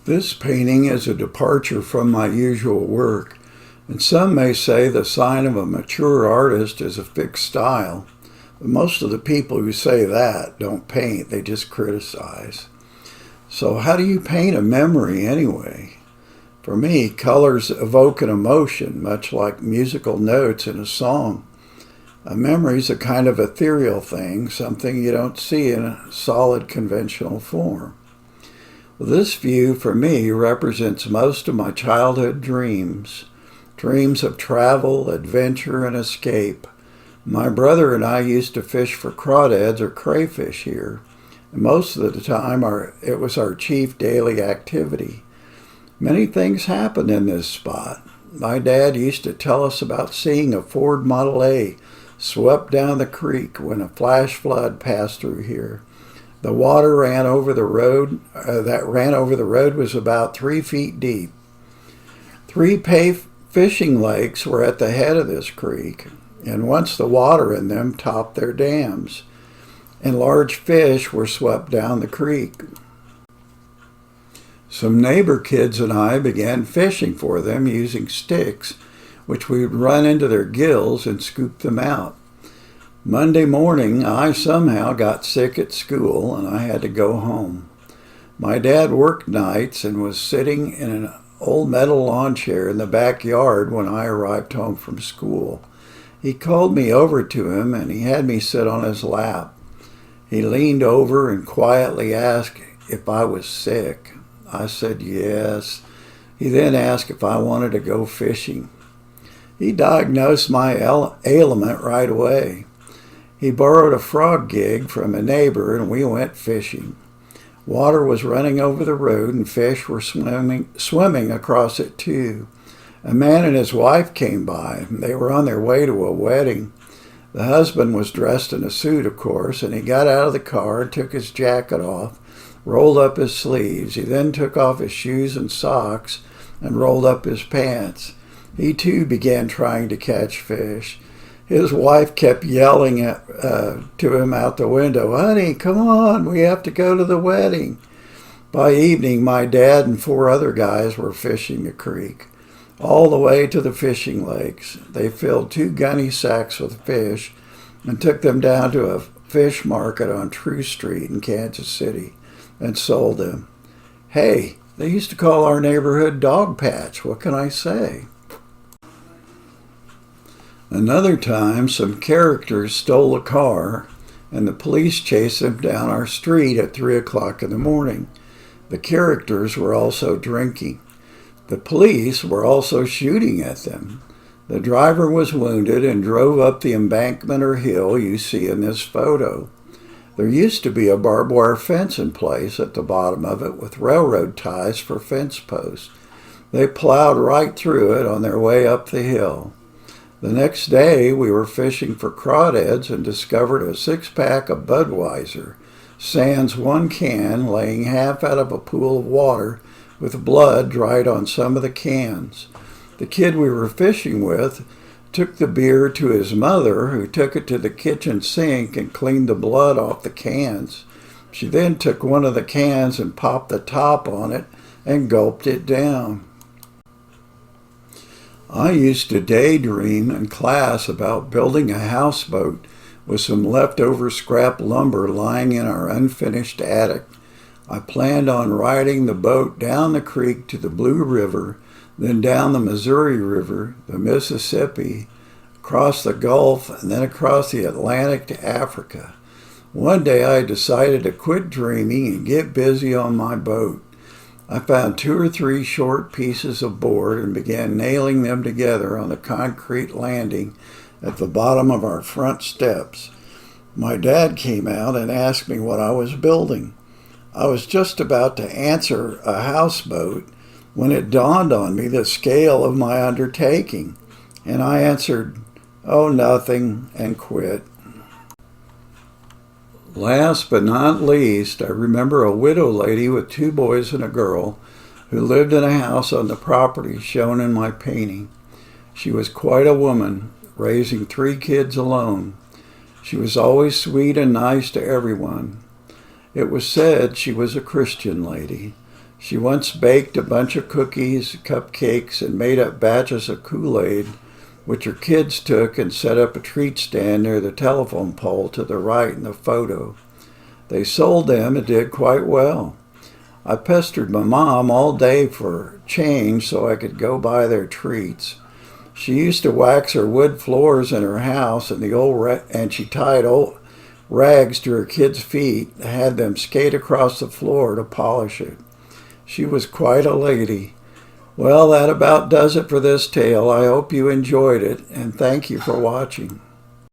This painting is a departure from my usual work, and some may say the sign of a mature artist is a fixed style. But most of the people who say that don't paint, they just criticize. So how do you paint a memory anyway? For me, colors evoke an emotion, much like musical notes in a song. A memory's a kind of ethereal thing, something you don't see in a solid conventional form. Well, this view, for me, represents most of my childhood dreams. Dreams of travel, adventure, and escape. My brother and I used to fish for crawdads or crayfish here, and most of the time it was our chief daily activity. Many things happened in this spot. My dad used to tell us about seeing a Ford Model A swept down the creek when a flash flood passed through here. The water ran over the road was about 3 feet deep. Three paved fishing lakes were at the head of this creek, and once the water in them topped their dams, and large fish were swept down the creek. Some neighbor kids and I began fishing for them using sticks, which we would run into their gills and scoop them out. Monday morning, I somehow got sick at school and I had to go home. My dad worked nights and was sitting in an old metal lawn chair in the backyard when I arrived home from school. He called me over to him and he had me sit on his lap. He leaned over and quietly asked if I was sick. I said yes. He then asked if I wanted to go fishing. He diagnosed my ailment right away. He borrowed a frog gig from a neighbor and we went fishing. Water was running over the road and fish were swimming across it too. A man and his wife came by. They were on their way to a wedding. The husband was dressed in a suit, of course, and he got out of the car and took his jacket off, rolled up his sleeves. He then took off his shoes and socks and rolled up his pants. He too began trying to catch fish. His wife kept yelling to him out the window, "Honey, come on, we have to go to the wedding." By evening, my dad and 4 other guys were fishing the creek, all the way to the fishing lakes. They filled 2 gunny sacks with fish and took them down to a fish market on True Street in Kansas City and sold them. Hey, they used to call our neighborhood Dog Patch. What can I say? Another time, some characters stole a car, and the police chased them down our street at 3 o'clock in the morning. The characters were also drinking. The police were also shooting at them. The driver was wounded and drove up the embankment or hill you see in this photo. There used to be a barbed wire fence in place at the bottom of it with railroad ties for fence posts. They plowed right through it on their way up the hill. The next day, we were fishing for crawdads and discovered a 6-pack of Budweiser, sans 1 can, laying half out of a pool of water with blood dried on some of the cans. The kid we were fishing with took the beer to his mother, who took it to the kitchen sink and cleaned the blood off the cans. She then took one of the cans and popped the top on it and gulped it down. I used to daydream in class about building a houseboat with some leftover scrap lumber lying in our unfinished attic. I planned on riding the boat down the creek to the Blue River, then down the Missouri River, the Mississippi, across the Gulf, and then across the Atlantic to Africa. One day I decided to quit dreaming and get busy on my boat. I found 2 or 3 short pieces of board and began nailing them together on the concrete landing at the bottom of our front steps. My dad came out and asked me what I was building. I was just about to answer a houseboat when it dawned on me the scale of my undertaking, and I answered, "Oh, nothing," and quit. Last but not least, I remember a widow lady with 2 boys and a girl who lived in a house on the property shown in my painting. She was quite a woman, raising 3 kids alone. She was always sweet and nice to everyone. It was said she was a Christian lady. She once baked a bunch of cookies, cupcakes, and made up batches of Kool-Aid, which her kids took and set up a treat stand near the telephone pole to the right in the photo. They sold them and did quite well. I pestered my mom all day for change so I could go buy their treats. She used to wax her wood floors in her house, and she tied old rags to her kids' feet and had them skate across the floor to polish it. She was quite a lady. Well, that about does it for this tale. I hope you enjoyed it, and thank you for watching.